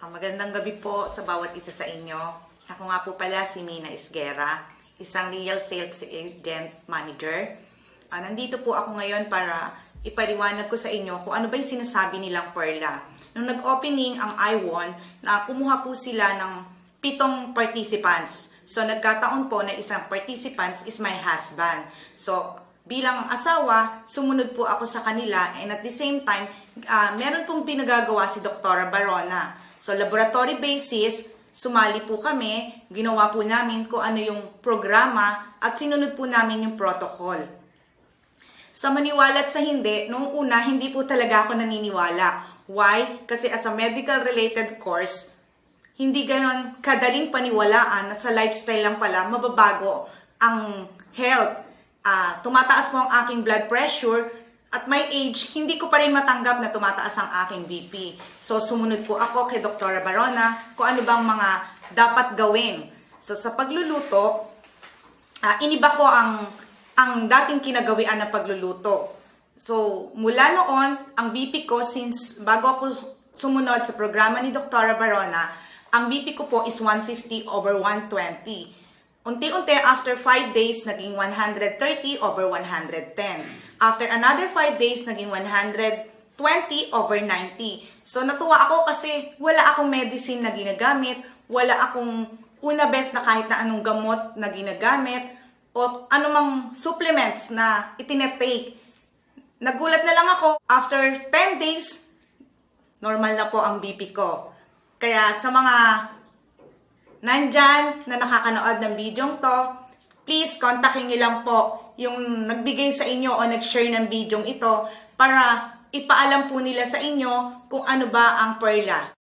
Magandang gabi po sa bawat isa sa inyo. Ako nga po pala si Mina Isguera, isang real sales agent manager. Nandito po ako ngayon para ipaliwanag ko sa inyo kung ano ba yung sinasabi nilang Perla. Nung nag-opening ang I-Won, kumuha po sila ng 7 participants. So nagkataon po na isang participants is my husband. So bilang asawa, sumunod po ako sa kanila, and at the same time, meron pong pinagagawa si Dr. Barona. So, laboratory basis, sumali po kami, ginawa po namin kung ano yung programa at sinunod po namin yung protocol. Sa maniwala at sa hindi, noong una, hindi po talaga ako naniniwala. Why? Kasi as a medical-related course, hindi ganon kadaling paniwalaan na sa lifestyle lang pala mababago ang health. Tumataas po ang aking blood pressure, at my age, hindi ko pa rin matanggap na tumataas ang aking BP. So, sumunod po ako kay Dr. Barona kung ano bang mga dapat gawin. So, sa pagluluto, iniba ko ang dating kinagawian na pagluluto. So, mula noon, ang BP ko, since bago ako sumunod sa programa ni Dr. Barona, ang BP ko po is 150/120. Unti-unti, after 5 days, naging 130/110. After another 5 days, naging 120/90. So, natuwa ako kasi wala akong medicine na ginagamit, wala akong una best na kahit na anong gamot na ginagamit, o anumang supplements na itinetake. Nagulat na lang ako, after 10 days, normal na po ang BP ko. Kaya sa mga nandyan na nakakanood ng video to, please kontakin nyo lang po yung nagbigay sa inyo o nag-share ng video ito para ipaalam po nila sa inyo kung ano ba ang Perla.